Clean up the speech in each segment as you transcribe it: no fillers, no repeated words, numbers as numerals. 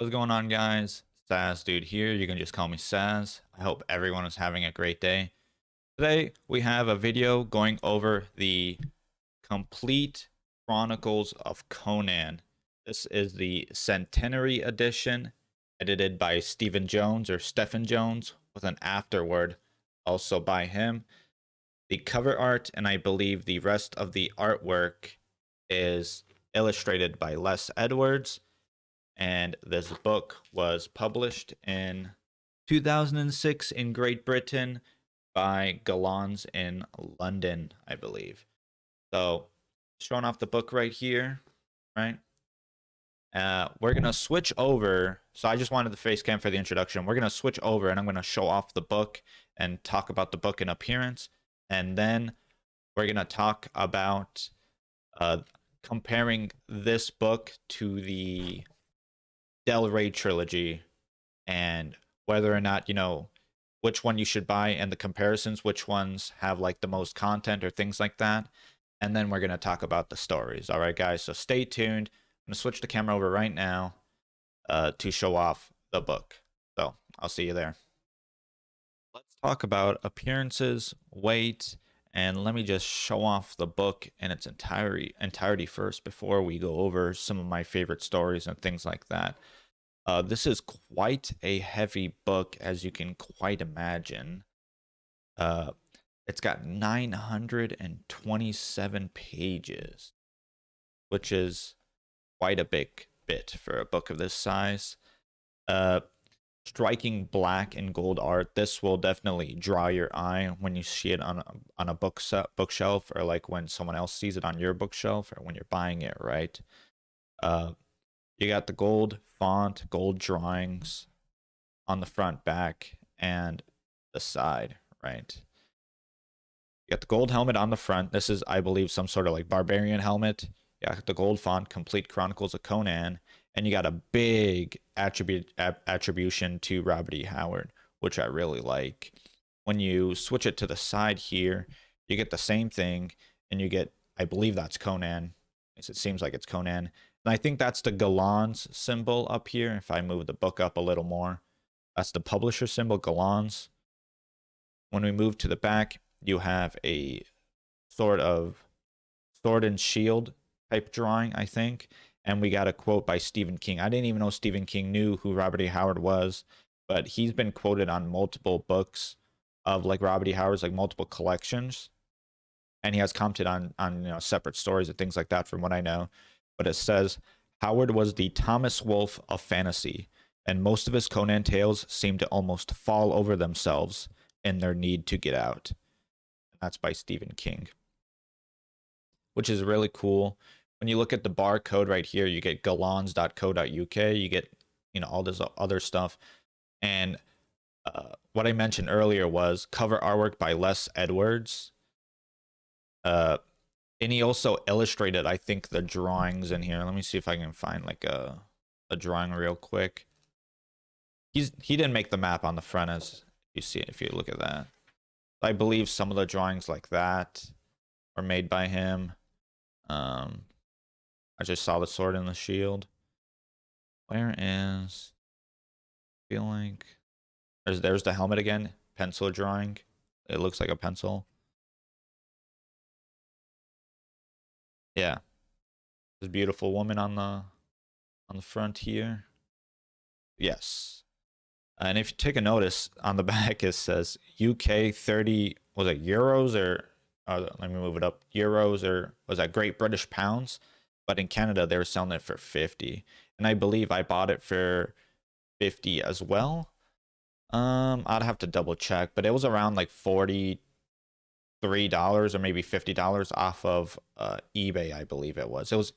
What's going on, guys? SasDood here. You can just call me Sas. I hope everyone is having a great day. Today, we have a video going over the complete Chronicles of Conan. This is the Centenary Edition, edited by Stephen Jones or Stephen Jones, with an afterword also by him. The cover art and I believe the rest of the artwork is illustrated by Les Edwards, and this book was published in 2006 in Great Britain by Gollancz in London, I believe. So, showing off the book right here, right? We're gonna switch over. So I just wanted the face cam for the introduction. We're gonna switch over, and I'm gonna show off the book and talk about the book in appearance, and then we're gonna talk about comparing this book to the Ray Trilogy and whether or not, which one you should buy and the comparisons, which ones have like the most content or things like that. And then we're going to talk about the stories. All right, guys. So stay tuned. I'm going to switch the camera over right now to show off the book. So I'll see you there. Let's talk about appearances, weight, and let me just show off the book in its entirety first before we go over some of my favorite stories and things like that. This is quite a heavy book, as you can quite imagine. It's got 927 pages, which is quite a big bit for a book of this size. Striking black and gold art. This will definitely draw your eye when you see it on a bookshelf, or like when someone else sees it on your bookshelf, or when you're buying it, right? You got the gold font, gold drawings on the front, back, and the side, right? You got the gold helmet on the front. This is, I believe, some sort of like barbarian helmet. You got the gold font, Complete Chronicles of Conan, and you got a big attribution to Robert E. Howard, which I really like. When you switch it to the side here, you get the same thing, and you get, I believe that's Conan. It seems like it's Conan. And I think that's the Gollancz symbol up here. If I move the book up a little more, that's the publisher symbol, Gollancz. When we move to the back, you have a sort of sword and shield type drawing, I think. And we got a quote by Stephen King. I didn't even know Stephen King knew who Robert E. Howard was, but he's been quoted on multiple books of like Robert E. Howard's, like multiple collections. And he has commented on separate stories and things like that, from what I know. But it says, Howard was the Thomas Wolfe of fantasy, and most of his Conan tales seem to almost fall over themselves in their need to get out. And that's by Stephen King, which is really cool. When you look at the barcode right here, you get gollancz.co.uk, you get all this other stuff. And what I mentioned earlier was cover artwork by Les Edwards. And he also illustrated, I think, the drawings in here. Let me see if I can find like a drawing real quick. He didn't make the map on the front, as you see if you look at that. I believe some of the drawings like that were made by him. I just saw the sword and the shield. Where is? I feel like there's the helmet again. Pencil drawing. It looks like a pencil. Yeah, this beautiful woman on the front here. Yes, and if you take a notice on the back, it says UK 30. Was it euros or? Let me move it up. Euros, or was that Great British pounds? But in Canada, they were selling it for 50, and I believe I bought it for 50 as well. I'd have to double check, but it was around like $43 or maybe $50 off of eBay, I believe it was. It was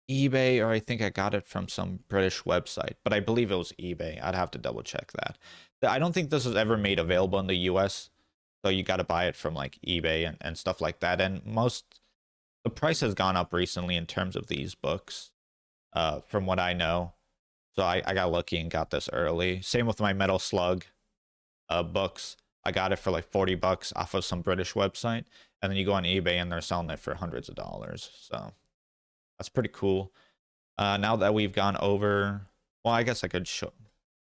eBay, or I think I got it from some British website, but I believe it was eBay. I'd have to double check that. I don't think this was ever made available in the US, so you got to buy it from like eBay and stuff like that. And the price has gone up recently in terms of these books, from what I know. So I got lucky and got this early. Same with my Metal Slug books. I got it for like $40 off of some British website, and then you go on eBay and they're selling it for hundreds of dollars. So that's pretty cool. Now that we've gone over Well, I guess I could show.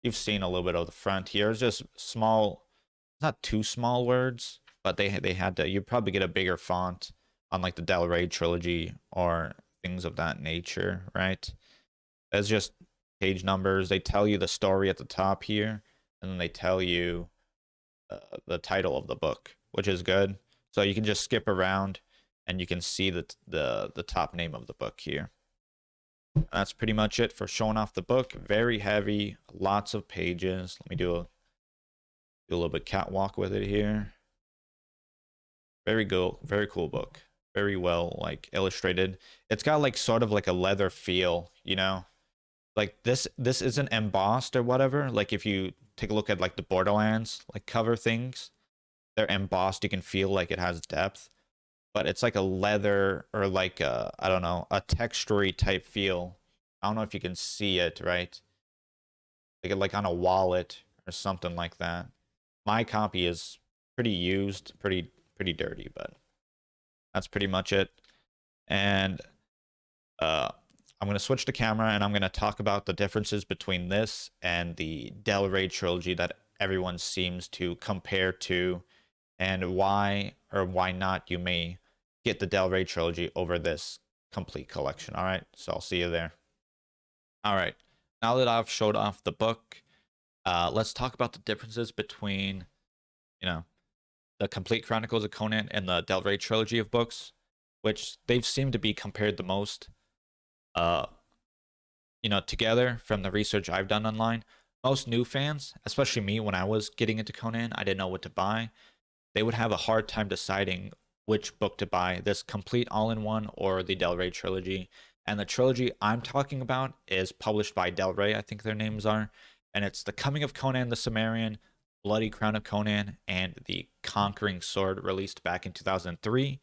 You've seen a little bit of the front here. It's just small, not too small words, but they had to. You'd probably get a bigger font on like the Ray Trilogy or things of that nature, right? It's just page numbers. They tell you the story at the top here, and then they tell you the title of the book, which is good. So you can just skip around, and you can see the top name of the book here. That's pretty much it for showing off the book. Very heavy, lots of pages. Let me do a little bit catwalk with it here. Very cool book. Very well like illustrated. It's got like sort of like a leather feel, you know. Like this isn't embossed or whatever. Like if you take a look at like the Borderlands like cover things, they're embossed. You can feel like it has depth, but it's like a leather or like a, I don't know, a textury type feel. I don't know if you can see it, right? Like on a wallet or something like that. My copy is pretty used, pretty dirty, but that's pretty much it. And I'm going to switch the camera and I'm going to talk about the differences between this and the Ray Trilogy that everyone seems to compare to, and why or why not you may get the Ray Trilogy over this complete collection. All right, so I'll see you there. All right, now that I've showed off the book, let's talk about the differences between, you know, the complete Chronicles of Conan and the Ray Trilogy of books, which they've seemed to be compared the most. Uh, together from the research I've done online, most new fans, especially me when I was getting into Conan, I didn't know what to buy. They would have a hard time deciding which book to buy, this complete all-in-one or the Ray Trilogy. And the trilogy I'm talking about is published by Ray, I think their names are. And it's The Coming of Conan the Cimmerian, Bloody Crown of Conan, and The Conquering Sword, released back in 2003.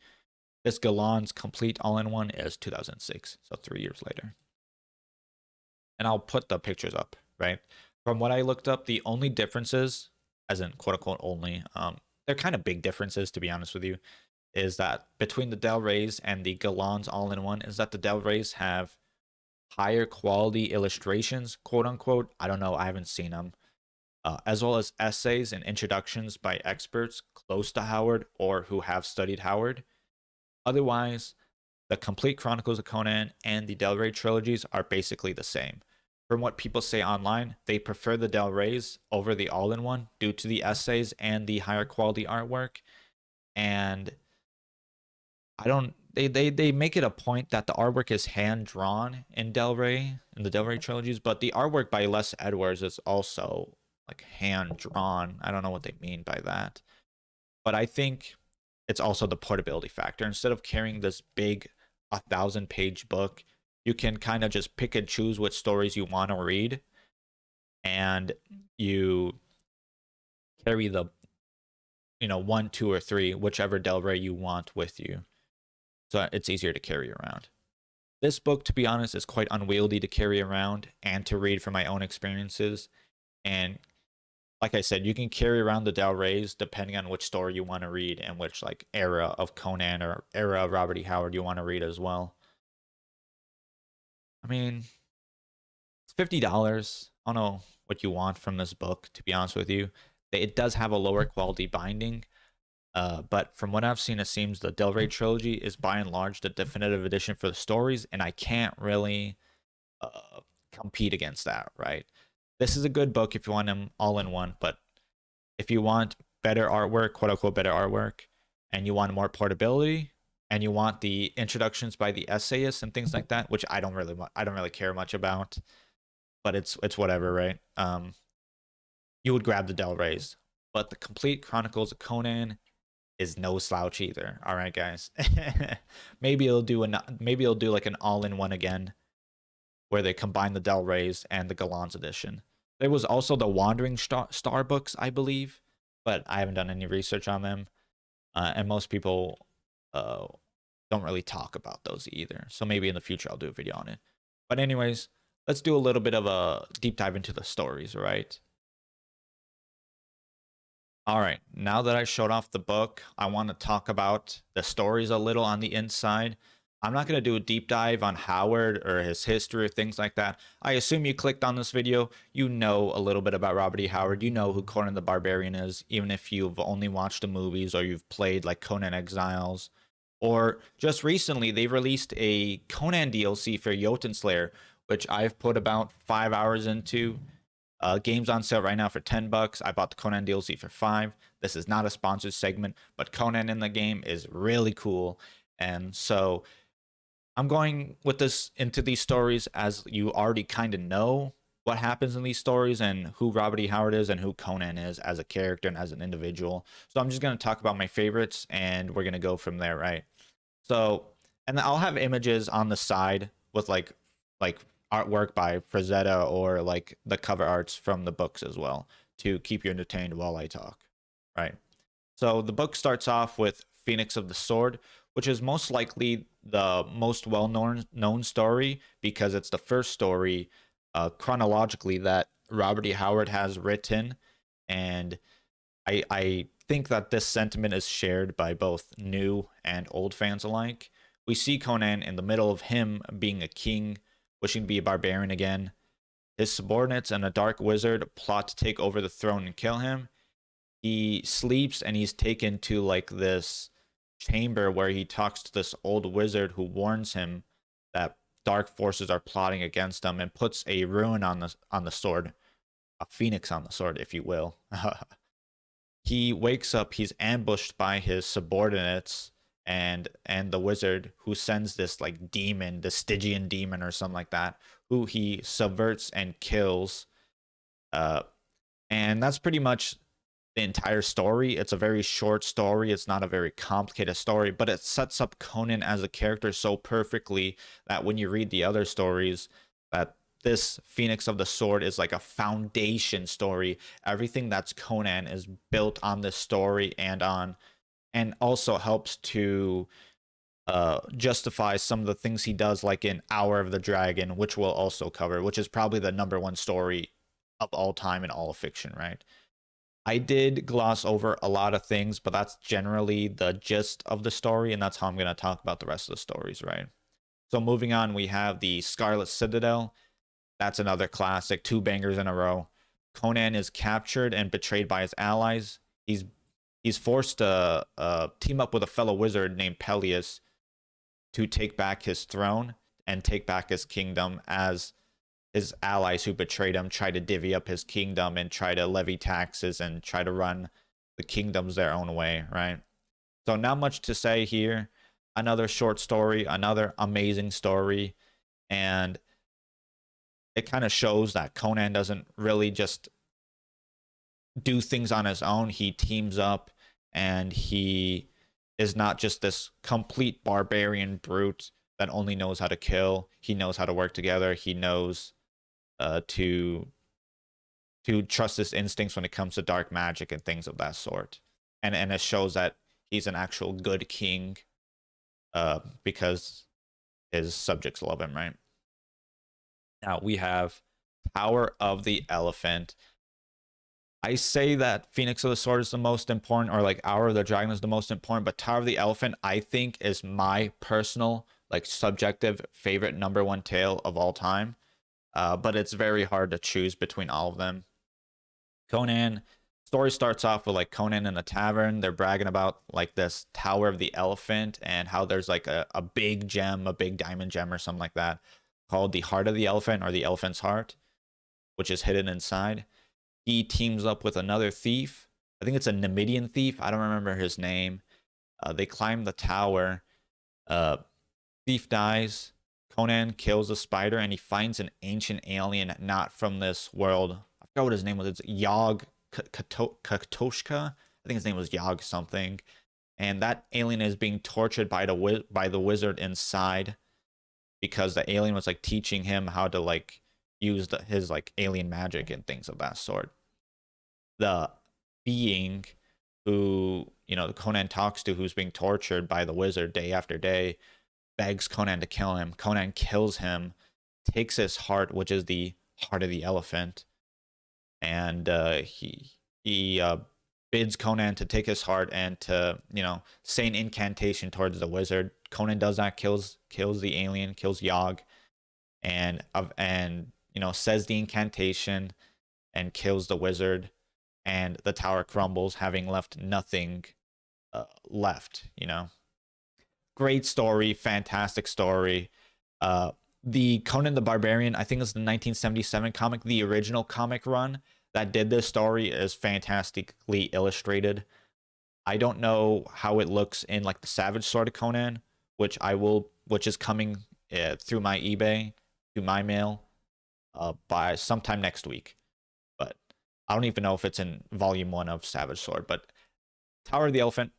This Gollancz complete all-in-one is 2006, so 3 years later. And I'll put the pictures up, right? From what I looked up, the only differences, as in quote unquote only, they're kind of big differences to be honest with you, is that between the Rays and the Gollancz all-in-one is that the Rays have higher quality illustrations, quote unquote. I don't know, I haven't seen them. As well as essays and introductions by experts close to Howard or who have studied Howard. Otherwise, the complete Chronicles of Conan and the Ray trilogies are basically the same. From what people say online, they prefer the Rays over the all-in-one due to the essays and the higher quality artwork. And I don't they make it a point that the artwork is hand drawn in Ray in the Ray trilogies, but the artwork by Les Edwards is also like hand drawn. I don't know what they mean by that. But I think it's also the portability factor. Instead of carrying this big 1,000-page book, you can kind of just pick and choose what stories you want to read, and you carry the 1, 2, or 3, whichever Ray you want with you, so it's easier to carry around. This book, to be honest, is quite unwieldy to carry around and to read from my own experiences. And like I said, you can carry around the Rays depending on which story you want to read and which like era of Conan or era of Robert E. Howard you want to read as well. I mean, it's $50. I don't know what you want from this book, to be honest with you. It does have a lower quality binding, but from what I've seen, it seems the Ray trilogy is by and large the definitive edition for the stories, and I can't really compete against that, right? This is a good book if you want them all in one, but if you want better artwork, quote unquote better artwork, and you want more portability, and you want the introductions by the essayists and things like that, which I don't really care much about, but it's whatever, right? You would grab the Rays, but the complete Chronicles of Conan is no slouch either. All right, guys. maybe it'll do like an all-in-one again, where they combine the Rays and the Gollancz edition. There was also the Wandering Star books, I believe, but I haven't done any research on them, and most people don't really talk about those either. So maybe in the future I'll do a video on it. But anyways, let's do a little bit of a deep dive into the stories, right? All right, now that I showed off the book, I want to talk about the stories a little on the inside. I'm not going to do a deep dive on Howard or his history or things like that. I assume you clicked on this video, you know a little bit about Robert E. Howard. You know who Conan the Barbarian is, even if you've only watched the movies or you've played like Conan Exiles. Or just recently, they released a Conan DLC for Jotun Slayer, which I've put about 5 hours into. Game's on sale right now for $10. I bought the Conan DLC for 5. This is not a sponsored segment, but Conan in the game is really cool. And so I'm going with this into these stories as you already kind of know what happens in these stories and who Robert E. Howard is and who Conan is as a character and as an individual. So I'm just going to talk about my favorites and we're going to go from there, right? So, and I'll have images on the side with like artwork by Frazetta or like the cover arts from the books as well to keep you entertained while I talk, right? So the book starts off with Phoenix of the Sword, which is most likely the most well-known story because it's the first story chronologically that Robert E. Howard has written, and I think that this sentiment is shared by both new and old fans alike. We see Conan in the middle of him being a king, wishing to be a barbarian again. His subordinates and a dark wizard plot to take over the throne and kill him. He sleeps and he's taken to like this chamber where he talks to this old wizard who warns him that dark forces are plotting against him and puts a rune on the sword, a phoenix on the sword, if you will. He wakes up, he's ambushed by his subordinates and the wizard who sends this like demon, the Stygian demon or something like that, who he subverts and kills. Uh, and that's pretty much the entire story. It's a very short story. It's not a very complicated story, but it sets up Conan as a character so perfectly that when you read the other stories, that this Phoenix of the Sword is like a foundation story. Everything that's Conan is built on this story and also helps to justify some of the things he does, like in Hour of the Dragon, which we'll also cover, which is probably the #1 story of all time in all of fiction, right? I did gloss over a lot of things, but that's generally the gist of the story, and that's how I'm going to talk about the rest of the stories, right? So moving on, we have the Scarlet Citadel. That's another classic, 2 bangers in a row. Conan is captured and betrayed by his allies. He's forced to team up with a fellow wizard named Peleus to take back his throne and take back his kingdom, as his allies who betrayed him try to divvy up his kingdom and try to levy taxes and try to run the kingdoms their own way, right? So not much to say here. Another short story, another amazing story, and it kind of shows that Conan doesn't really just do things on his own. He teams up and he is not just this complete barbarian brute that only knows how to kill. He knows how to work together. He knows to trust his instincts when it comes to dark magic and things of that sort. And it shows that he's an actual good king because his subjects love him, right? Now we have Tower of the Elephant. I say that Phoenix of the Sword is the most important, or like Hour of the Dragon is the most important, but Tower of the Elephant, I think, is my personal, like subjective favorite #1 tale of all time. But it's very hard to choose between all of them. Conan story starts off with like Conan in a tavern. They're bragging about like this Tower of the Elephant and how there's like a big gem, a big diamond gem or something like that, called the Heart of the Elephant or the Elephant's Heart, which is hidden inside. He teams up with another thief. I think it's a Numidian thief. I don't remember his name. They climb the tower. Thief dies. Conan kills a spider and he finds an ancient alien not from this world. I forgot what his name was. It's Yog Katoshka. I think his name was Yog something. And that alien is being tortured by the wizard inside because the alien was like teaching him how to like use his like alien magic and things of that sort. The being who, you know, Conan talks to, who's being tortured by the wizard day after day, begs Conan to kill him. Conan kills him, takes his heart, which is the heart of the elephant, and he bids Conan to take his heart and to, say an incantation towards the wizard. Conan does that, kills the alien, kills Yogg, and says the incantation and kills the wizard, and the tower crumbles, having left nothing left. Great story, fantastic story. Uh, the Conan the Barbarian, I think it's the 1977 comic, the original comic run that did this story, is fantastically illustrated. I don't know how it looks in like the Savage Sword of Conan, which is coming through my eBay, through my mail, by sometime next week. But I don't even know if it's in volume 1 of Savage Sword. But Tower of the Elephant,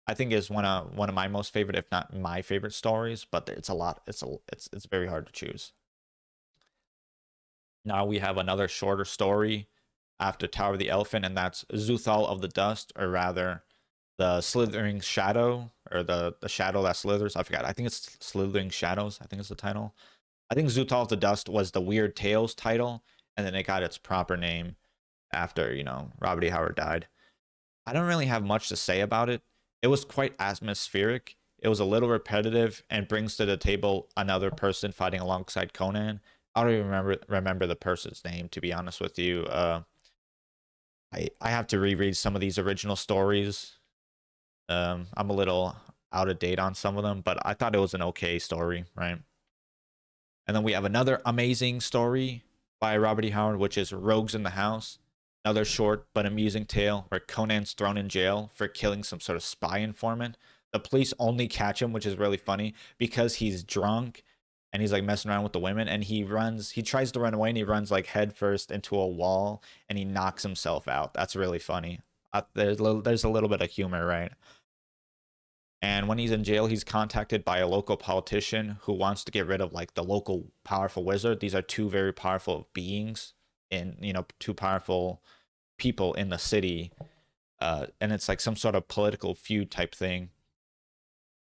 I think, is one of my most favorite, if not my favorite stories. But it's a lot. It's very hard to choose. Now we have another shorter story after Tower of the Elephant, and that's Zuthal of the Dust, or rather, the Slithering Shadow, or the shadow that slithers. I forgot. I think it's Slithering Shadows. I think it's the title. I think Zuthal of the Dust was the Weird Tales title, and then it got its proper name after, Robert E. Howard died. I don't really have much to say about it. It was quite atmospheric. It was a little repetitive and brings to the table another person fighting alongside Conan. I don't even remember the person's name, to be honest with you. I have to reread some of these original stories. I'm a little out of date on some of them, but I thought it was an okay story, right? And then we have another amazing story by Robert E. Howard, which is Rogues in the House. Another short but amusing tale where Conan's thrown in jail for killing some sort of spy informant. The police only catch him, which is really funny, because he's drunk and he's like messing around with the women, and he tries to run away, and he runs like headfirst into a wall, and he knocks himself out. That's really funny. There's a little bit of humor, right? And when he's in jail, he's contacted by a local politician who wants to get rid of like the local powerful wizard. These are two very powerful beings, two powerful people in the city. And it's like some sort of political feud type thing.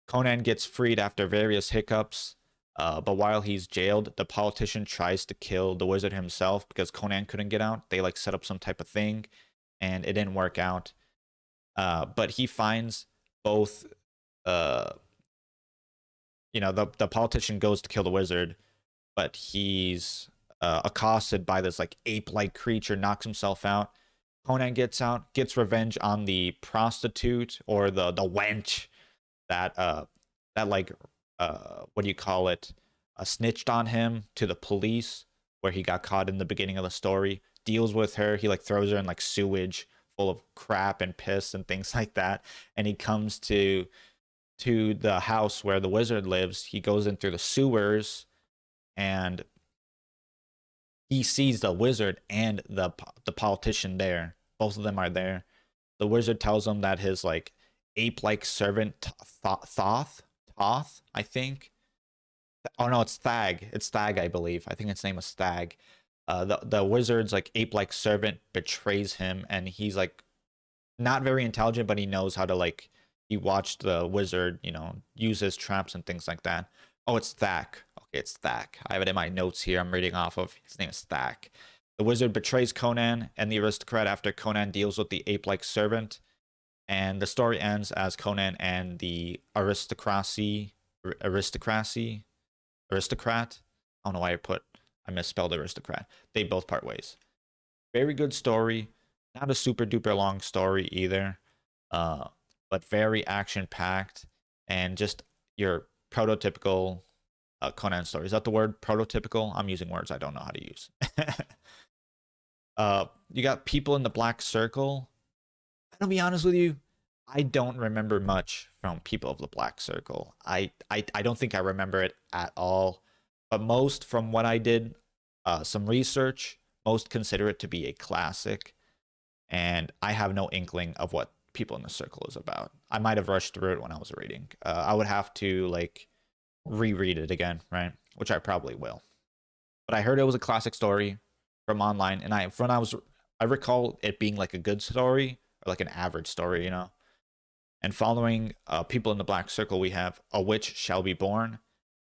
Conan gets freed after various hiccups. But while he's jailed, the politician tries to kill the wizard himself because Conan couldn't get out. They like set up some type of thing, and it didn't work out. But he finds both. The politician goes to kill the wizard, but he's accosted by this like ape-like creature, knocks himself out. Conan gets out, gets revenge on the prostitute, or the wench that what do you call it, snitched on him to the police, where he got caught in the beginning of the story. Deals with her. He like throws her in like sewage full of crap and piss and things like that, and he comes to the house where the wizard lives. He goes in through the sewers, and he sees the wizard and the politician there. Both of them are there. The wizard tells him that his like ape-like servant Thoth, I think. Oh no, it's Thag. It's Thag, I believe. I think its name was Thag. The wizard's like ape-like servant betrays him, and he's like not very intelligent, but he knows how to like. He watched the wizard, use his traps and things like that. Oh, it's Thak. Okay, it's Thak. I have it in my notes here. I'm reading off of. His name is Thak. The wizard betrays Conan and the aristocrat after Conan deals with the ape-like servant. And the story ends as Conan and the aristocrat. I don't know why I misspelled aristocrat. They both part ways. Very good story. Not a super duper long story either. But very action-packed, and just your prototypical Conan story. Is that the word, prototypical? I'm using words I don't know how to use. You got People in the Black Circle. I'm gonna be honest with you, I don't remember much from People of the Black Circle. I don't think I remember it at all. But most, from what I did, some research, most consider it to be a classic, and I have no inkling of what People in the Circle is about. I might have rushed through it when I was reading. I would have to like reread it again, right? Which I probably will. But I heard it was a classic story from online, and I recall it being like a good story, or like an average story. And following People in the Black Circle, we have A Witch Shall Be Born,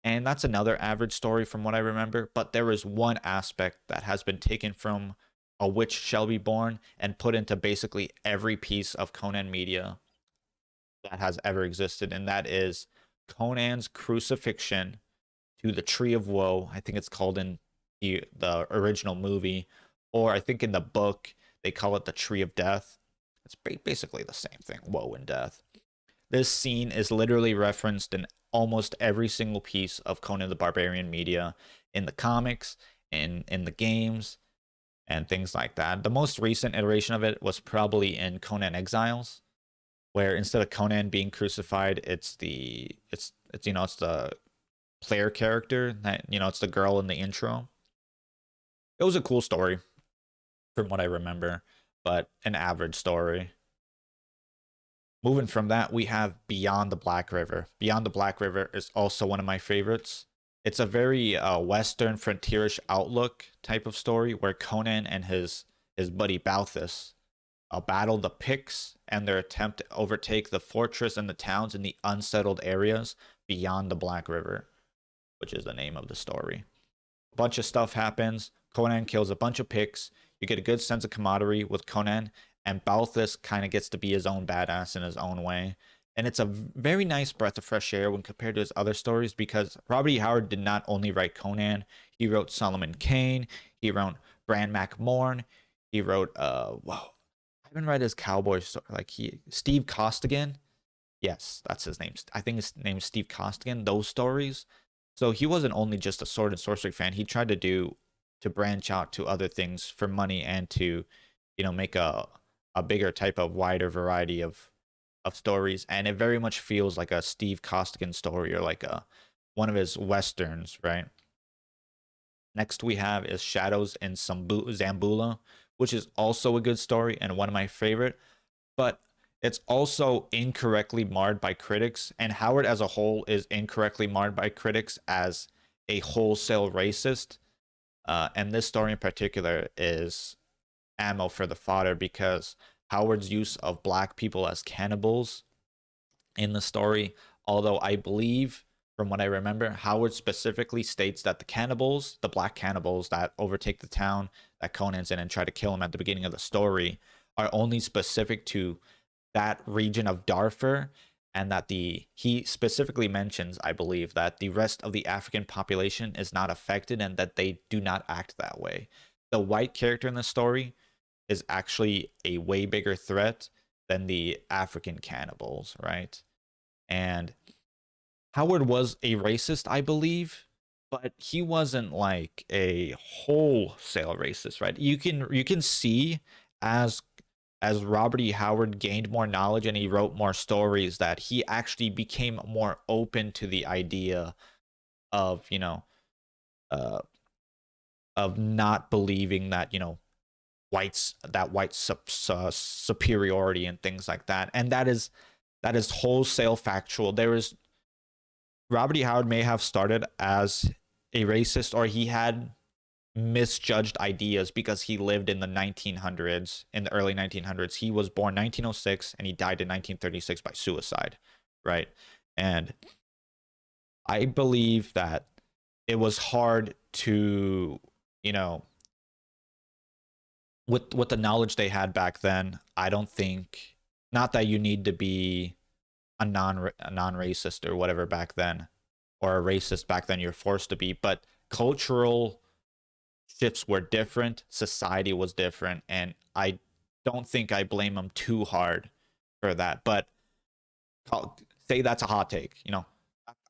and that's another average story from what I remember. But there is one aspect that has been taken from a witch shall be born and put into basically every piece of Conan media that has ever existed, and that is Conan's crucifixion to the Tree of Woe. I think it's called in the original movie, or I think in the book they call it the Tree of Death. It's basically the same thing, woe and death. This scene is literally referenced in almost every single piece of Conan the Barbarian media, in the comics, in the games, and things like that. The most recent iteration of it was probably in Conan Exiles, where instead of Conan being crucified, it's the player character that, it's the girl in the intro. It was a cool story from what I remember, but an average story. Moving from that, we have Beyond the Black River. Beyond the Black River is also one of my favorites. It's a very Western frontierish outlook type of story where Conan and his buddy Balthus battle the Picts and their attempt to overtake the fortress and the towns in the unsettled areas beyond the Black River, which is the name of the story. A bunch of stuff happens. Conan kills a bunch of Picts. You get a good sense of camaraderie with Conan, and Balthus kind of gets to be his own badass in his own way. And it's a very nice breath of fresh air when compared to his other stories, because Robert E. Howard did not only write Conan, he wrote Solomon Kane, he wrote Bran Mac Morn, he wrote I haven't read his cowboy story, Steve Costigan. Yes, that's his name. I think his name is Steve Costigan. Those stories. So he wasn't only just a sword and sorcery fan. He tried to branch out to other things for money and to, make a bigger type of wider variety of stories. And it very much feels like a Steve Costigan story, or like one of his westerns, right? Next we have is Shadows in Zambula, which is also a good story and one of my favorite, but it's also incorrectly marred by critics, and Howard as a whole is incorrectly marred by critics as a wholesale racist. And this story in particular is ammo for the fodder, because Howard's use of black people as cannibals in the story, although I believe, from what I remember, Howard specifically states that the black cannibals that overtake the town that Conan's in and try to kill him at the beginning of the story, are only specific to that region of Darfur, and that he specifically mentions, I believe, that the rest of the African population is not affected and that they do not act that way. The white character in the story is actually a way bigger threat than the African cannibals, right? And Howard was a racist, I believe, but he wasn't like a wholesale racist, right? You can see as Robert E. Howard gained more knowledge and he wrote more stories, that he actually became more open to the idea of, of not believing that, white superiority and things like that. And that is wholesale factual. Robert E. Howard may have started as a racist, or he had misjudged ideas because he lived in the 1900s, in the early 1900s. He was born 1906 and he died in 1936 by suicide, right? And I believe that it was hard to, with the knowledge they had back then, I don't think, not that you need to be a non-racist or whatever back then, or a racist back then, you're forced to be, but cultural shifts were different, society was different, and I don't think I blame them too hard for that. But say that's a hot take,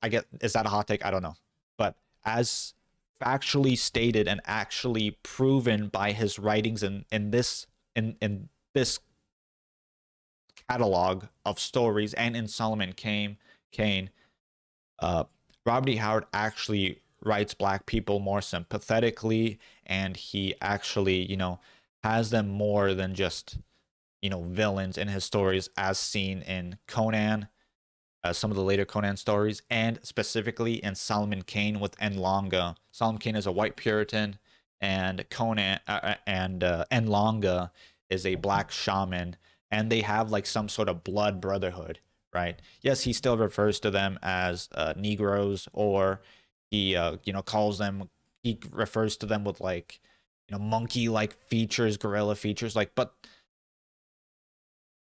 I get, is that a hot take? I don't know. But as factually stated and actually proven by his writings in this catalog of stories, and in Solomon Kane, Robert E. Howard actually writes black people more sympathetically, and he actually, has them more than just, villains in his stories, as seen in Conan, some of the later Conan stories, and specifically in Solomon Kane with Enlonga. Solomon Kane is a white Puritan, and Enlonga is a black shaman, and they have like some sort of blood brotherhood, right? Yes, he still refers to them as Negroes, or he refers to them with like, monkey-like features, gorilla features. Like, but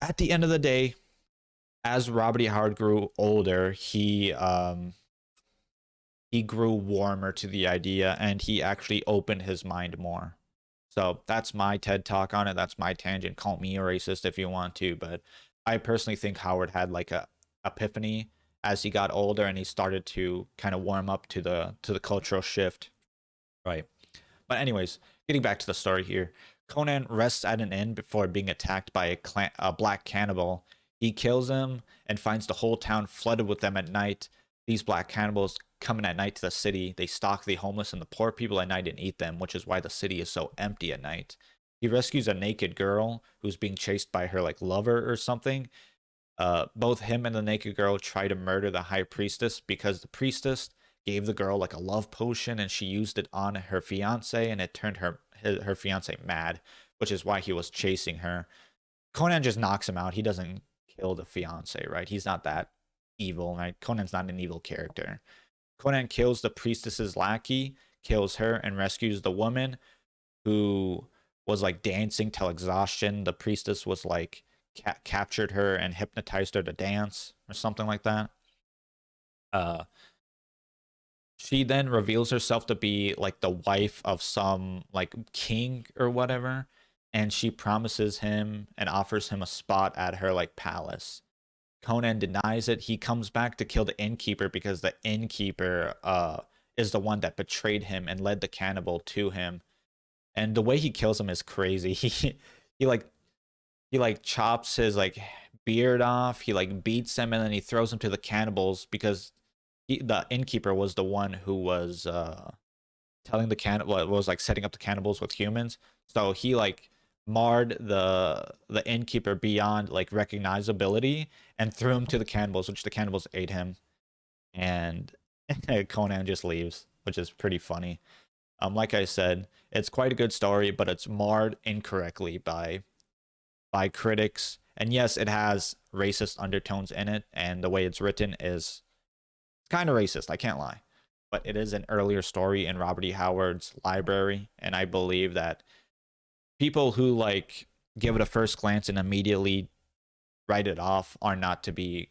at the end of the day, as Robert E. Howard grew older, he grew warmer to the idea, and he actually opened his mind more. So that's my TED talk on it. That's my tangent. Call me a racist if you want to, but I personally think Howard had like a epiphany as he got older, and he started to kind of warm up to the cultural shift, right? But anyways, getting back to the story here, Conan rests at an inn before being attacked by a black cannibal. He kills him and finds the whole town flooded with them at night. These black cannibals come in at night to the city. They stalk the homeless and the poor people at night and eat them, which is why the city is so empty at night. He rescues a naked girl who's being chased by her like lover or something. Both him and the naked girl try to murder the high priestess because the priestess gave the girl like a love potion and she used it on her fiance and it turned her fiance mad, which is why he was chasing her. Conan just knocks him out. He doesn't kill the fiance, right? He's not that evil, right? Conan's not an evil character. Conan kills the priestess's lackey, kills her, and rescues the woman who was like dancing till exhaustion. The priestess was like captured her and hypnotized her to dance or something like that. Uh, she then reveals herself to be like the wife of some like king or whatever, and she promises him and offers him a spot at her like palace. Conan denies it. He comes back to kill the innkeeper because the innkeeper is the one that betrayed him and led the cannibal to him. And the way he kills him is crazy. He like he like chops his like beard off. He like beats him and then he throws him to the cannibals because the innkeeper was the one who was telling the cannibal was like setting up the cannibals with humans. So he like marred the innkeeper beyond like recognizability and threw him to the cannibals, which the cannibals ate him, and Conan just leaves, which is pretty funny. Like I said, it's quite a good story, but it's marred incorrectly by critics. And yes, it has racist undertones in it, and the way it's written is kind of racist, I can't lie. But it is an earlier story in Robert E. Howard's library, and I believe that people who like give it a first glance and immediately write it off are not to be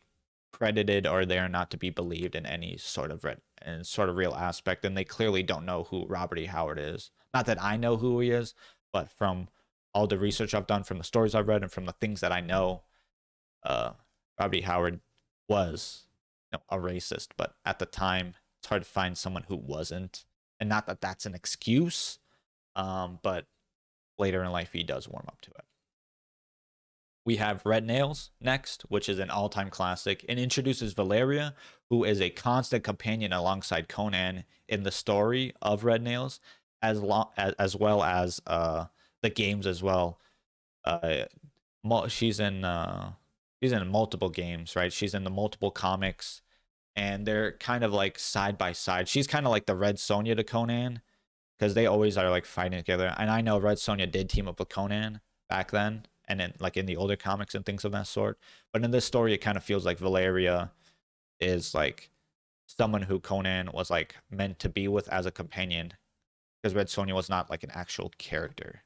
credited, or they are not to be believed in any sort of real aspect, and they clearly don't know who Robert E. Howard is. Not that I know who he is, but from all the research I've done, from the stories I've read, and from the things that I know, uh, Robert E. Howard was a racist, but at the time it's hard to find someone who wasn't, and not that that's an excuse, but later in life he does warm up to it. We have Red Nails next, which is an all-time classic, and introduces Valeria, who is a constant companion alongside Conan in the story of Red Nails, as well as the games as well. Uh, she's in multiple games, right? She's in the multiple comics, and they're kind of like side by side. She's kind of like the Red Sonja to Conan, because they always are like fighting together. And I know Red Sonja did team up with Conan back then, and then like in the older comics and things of that sort. But in this story, it kind of feels like Valeria is like someone who Conan was like meant to be with as a companion, because Red Sonja was not like an actual character.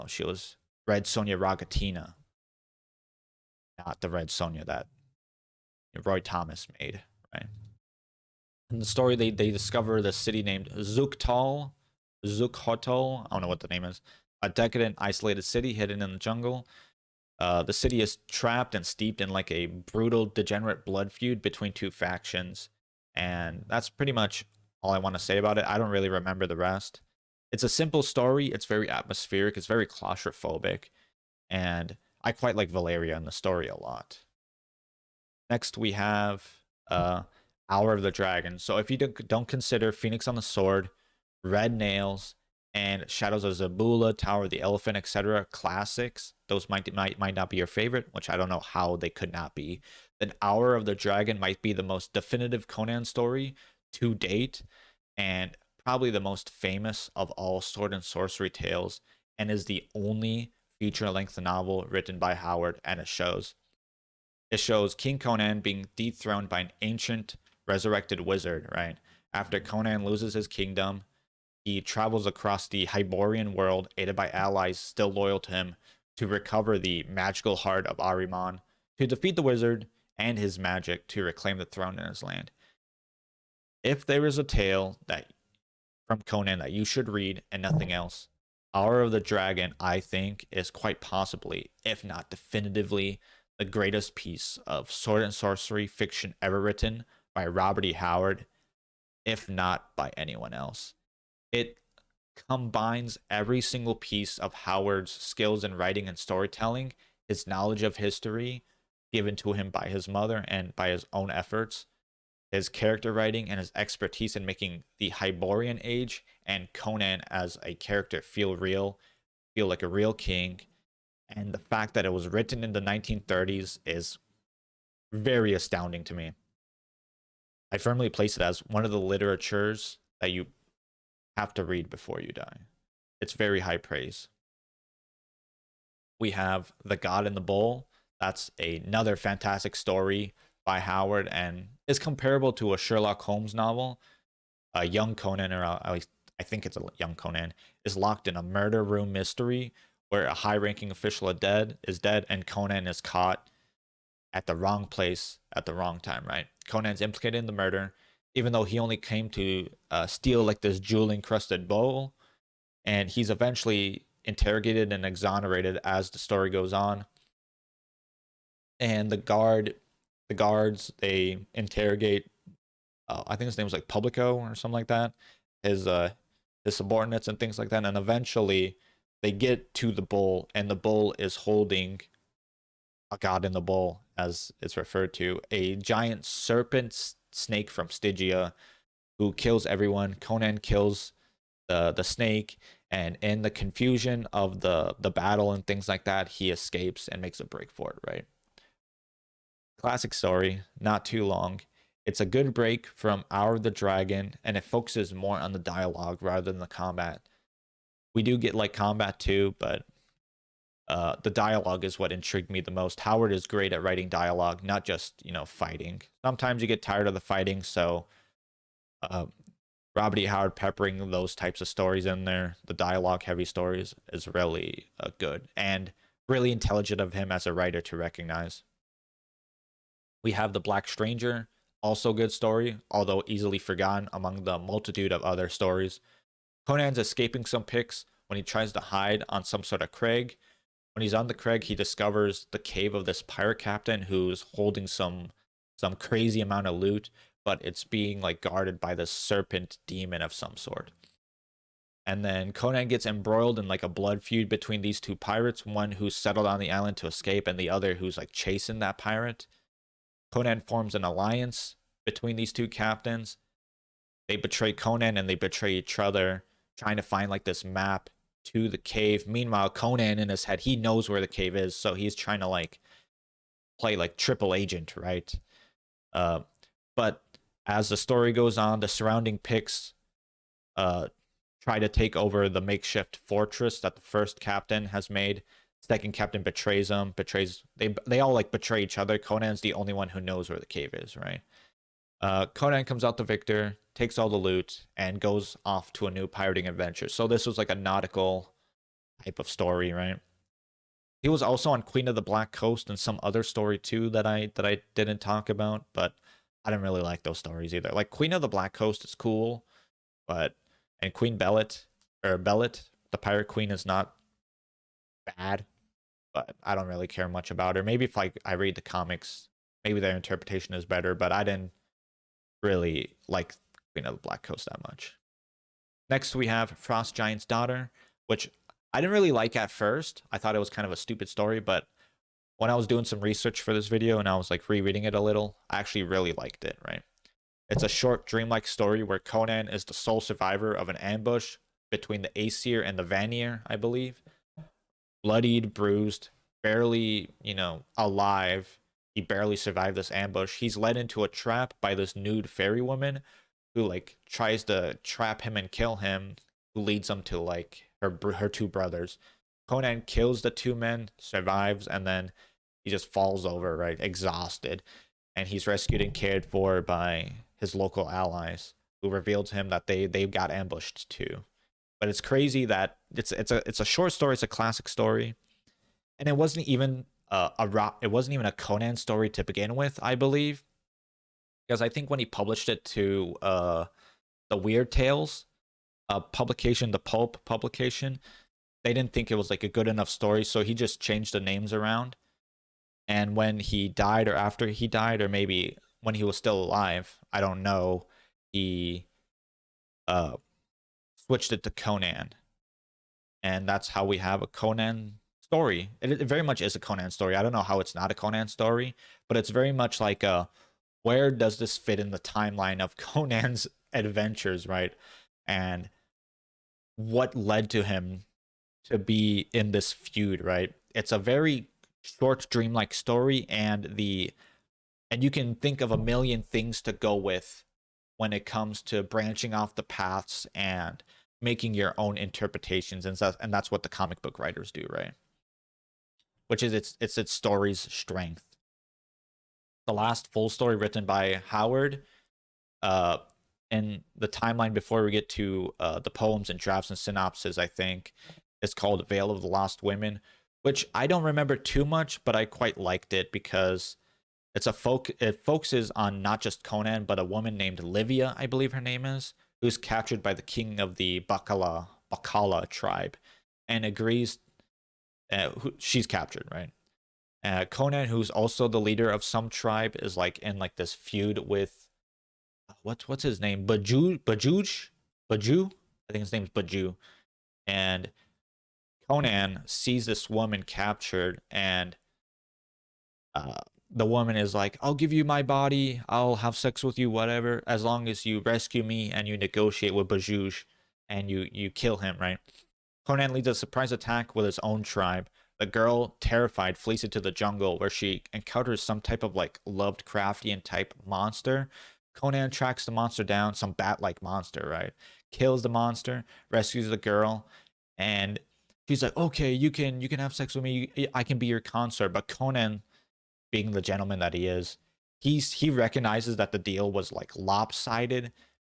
She was Red Sonja Ragatina, not the Red Sonja that Roy Thomas made, right? In the story, they discover the city named Zuktal, Zukhotal, I don't know what the name is, a decadent, isolated city hidden in the jungle. The city is trapped and steeped in like a brutal, degenerate blood feud between two factions, and that's pretty much all I want to say about it. I don't really remember the rest. It's a simple story. It's very atmospheric. It's very claustrophobic, and I quite like Valeria in the story a lot. Next, we have Hour of the Dragon. So if you don't consider Phoenix on the Sword, Red Nails, and Shadows of Zabula, Tower of the Elephant, etc., classics, those might not be your favorite, which I don't know how they could not be, then Hour of the Dragon might be the most definitive Conan story to date, and probably the most famous of all sword and sorcery tales, and is the only feature-length novel written by Howard, and it shows King Conan being dethroned by an ancient resurrected wizard, right? After Conan loses his kingdom, he travels across the Hyborian world, aided by allies still loyal to him, to recover the magical heart of Ahriman, to defeat the wizard and his magic to reclaim the throne in his land. If there is a tale that from Conan that you should read and nothing else, Hour of the Dragon, I think, is quite possibly, if not definitively, the greatest piece of sword and sorcery fiction ever written by Robert E. Howard, if not by anyone else. It combines every single piece of Howard's skills in writing and storytelling, his knowledge of history given to him by his mother and by his own efforts, his character writing, and his expertise in making the Hyborian Age and Conan as a character feel real, feel like a real king. And the fact that it was written in the 1930s is very astounding to me. I firmly place it as one of the literatures that you have to read before you die. It's very high praise. We have The God in the Bowl. That's another fantastic story by Howard and is comparable to a Sherlock Holmes novel. A young Conan, or at least I think it's a young Conan, is locked in a murder room mystery where a high-ranking official is dead, and Conan is caught at the wrong place at the wrong time, right? Conan's implicated in the murder, even though he only came to steal like this jewel-encrusted bowl, and he's eventually interrogated and exonerated as the story goes on. And the guards, they interrogate, I think his name was like Publico or something like that, his subordinates and things like that, and eventually they get to the bowl, and the bowl is holding a god in the bowl, as it's referred to, a giant serpent snake from Stygia who kills everyone. Conan kills the snake, and in the confusion of the battle and things like that, he escapes and makes a break for it, right? Classic story, not too long. It's a good break from Hour of the Dragon, and it focuses more on the dialogue rather than the combat. We do get like combat too, but the dialogue is what intrigued me the most. Howard is great at writing dialogue, not just, fighting. Sometimes you get tired of the fighting, so Robert E. Howard peppering those types of stories in there, the dialogue heavy stories, is really good and really intelligent of him as a writer to recognize. We have The Black Stranger, also good story, although easily forgotten among the multitude of other stories. Conan's escaping some picks when he tries to hide on some sort of crag. When he's on the crag, he discovers the cave of this pirate captain who's holding some crazy amount of loot, but it's being like guarded by this serpent demon of some sort. And then Conan gets embroiled in like a blood feud between these two pirates, one who's settled on the island to escape and the other who's like chasing that pirate. Conan forms an alliance between these two captains. They betray Conan and they betray each other, trying to find like this map to the cave. Meanwhile, Conan in his head, he knows where the cave is, so he's trying to like play like triple agent, right? But as the story goes on, the surrounding picks try to take over the makeshift fortress that the first captain has made. Second captain betrays him, they all like betray each other. Conan's the only one who knows where the cave is, right? Conan comes out the victor, takes all the loot, and goes off to a new pirating adventure. So this was like a nautical type of story, right? He was also on Queen of the Black Coast and some other story too that I didn't talk about, but I didn't really like those stories either. Like Queen of the Black Coast is cool, and Queen Bellet, the pirate queen, is not bad, but I don't really care much about her. Maybe if I read the comics, maybe their interpretation is better, but I didn't really like Queen of the Black Coast that much. Next, we have Frost Giant's Daughter, which I didn't really like at first. I thought it was kind of a stupid story, but when I was doing some research for this video and I was like rereading it a little, I actually really liked it, right? It's a short, dreamlike story where Conan is the sole survivor of an ambush between the Aesir and the Vanir, I believe. Bloodied, bruised, barely, alive. He barely survived this ambush. He's led into a trap by this nude fairy woman who like tries to trap him and kill him, who leads him to like her two brothers. Conan kills the two men, survives, and then he just falls over, right, exhausted. And he's rescued and cared for by his local allies, who revealed to him that they got ambushed too. But it's crazy that it's a short story, it's a classic story, and it wasn't even it wasn't even a Conan story to begin with, I believe, because I think when he published it to the Weird Tales publication, the Pulp publication, they didn't think it was like a good enough story, so he just changed the names around. And when he died, or after he died, or maybe when he was still alive, I don't know, he uh switched it to Conan, and that's how we have a Conan story. It very much is a Conan story. I don't know how it's not a Conan story, but it's very much like a, where does this fit in the timeline of Conan's adventures, right? And what led to him to be in this feud, right? It's a very short dreamlike story, and you can think of a million things to go with when it comes to branching off the paths and making your own interpretations, and that's what the comic book writers do, right? Which is its story's strength. The last full story written by Howard, uh, in the timeline before we get to the poems and drafts and synopsis, I think is called Veil of the Lost Women, which I don't remember too much, but I quite liked it because it focuses on not just Conan, but a woman named Livia, I believe her name is, who's captured by the king of the Bacala tribe, and agrees. She's captured, right? Conan, who's also the leader of some tribe, is like in like this feud with what's his name? Baju. I think his name's Baju. And Conan sees this woman captured, and uh, the woman is like, "I'll give you my body. I'll have sex with you, whatever, as long as you rescue me and you negotiate with Bajuj, and you kill him." Right? Conan leads a surprise attack with his own tribe. The girl, terrified, flees into the jungle where she encounters some type of like Lovecraftian type monster. Conan tracks the monster down, some bat-like monster, right? Kills the monster, rescues the girl, and she's like, "Okay, you can have sex with me. I can be your consort." But Conan, being the gentleman that he is, he recognizes that the deal was like lopsided,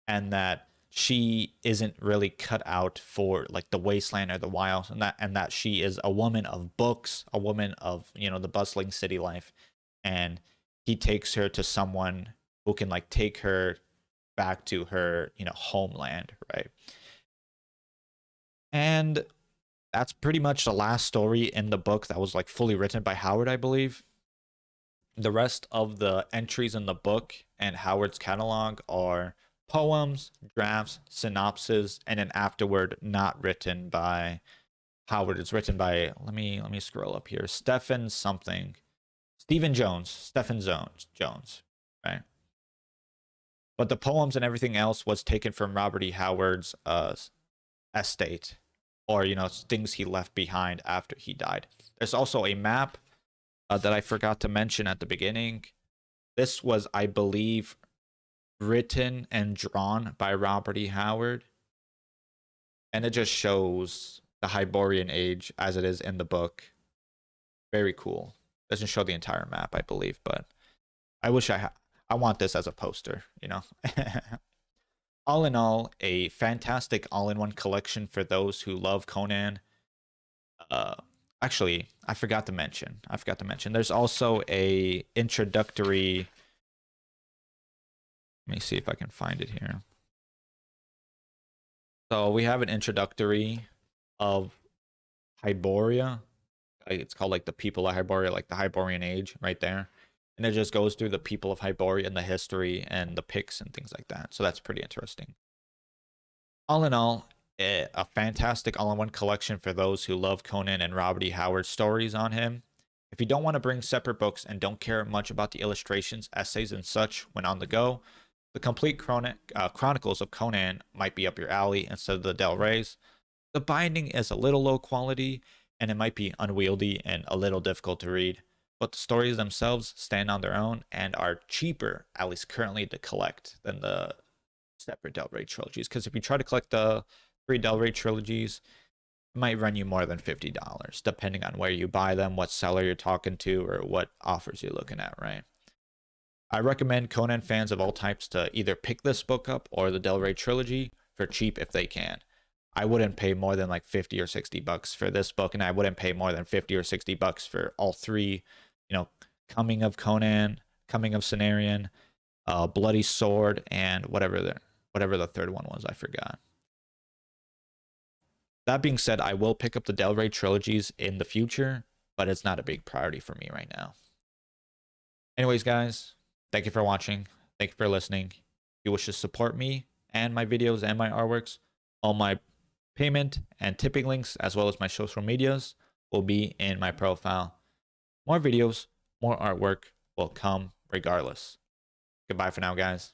and that she isn't really cut out for like the wasteland or the wilds, and that she is a woman of books, a woman of, the bustling city life. And he takes her to someone who can like take her back to her, homeland, right? And that's pretty much the last story in the book that was like fully written by Howard, I believe. The rest of the entries in the book and Howard's catalog are poems, drafts, synopses, and an afterword not written by Howard. It's written by, let me scroll up here. Stephen Jones, right? But the poems and everything else was taken from Robert E. Howard's estate, or things he left behind after he died. There's also a map that I forgot to mention at the beginning. This was, I believe, written and drawn by Robert E. Howard, and it just shows the Hyborian Age as it is in the book. Very cool. Doesn't show the entire map, I believe, but I wish I want this as a poster. All in all, a fantastic all-in-one collection for those who love Conan. Uh, Actually, I forgot to mention. There's also a introductory. Let me see if I can find it here. So we have an introductory of Hyboria. It's called like the people of Hyboria, like the Hyborian Age, right there. And it just goes through the people of Hyboria and the history and the picks and things like that. So that's pretty interesting. All in all, a fantastic all-in-one collection for those who love Conan and Robert E. Howard's stories on him. If you don't want to bring separate books and don't care much about the illustrations, essays, and such when on the go, the complete Chronicles of Conan might be up your alley instead of the Del Rey's. The binding is a little low quality, and it might be unwieldy and a little difficult to read, but the stories themselves stand on their own and are cheaper, at least currently, to collect than the separate Del Rey trilogies. Because if you try to collect the 3 Del Rey trilogies, it might run you more than $50, depending on where you buy them, what seller you're talking to, or what offers you're looking at, right? I recommend Conan fans of all types to either pick this book up or the Del Rey trilogy for cheap if they can. I wouldn't pay more than like 50 or 60 bucks for this book, and I wouldn't pay more than 50 or 60 bucks for all three, you know, Coming of Conan, Coming of Cenarion, Bloody Sword, and whatever the third one was, I forgot. That being said, I will pick up the Ray trilogies in the future, but it's not a big priority for me right now. Anyways, guys, thank you for watching. Thank you for listening. If you wish to support me and my videos and my artworks, all my payment and tipping links, as well as my social medias, will be in my profile. More videos, more artwork will come regardless. Goodbye for now, guys.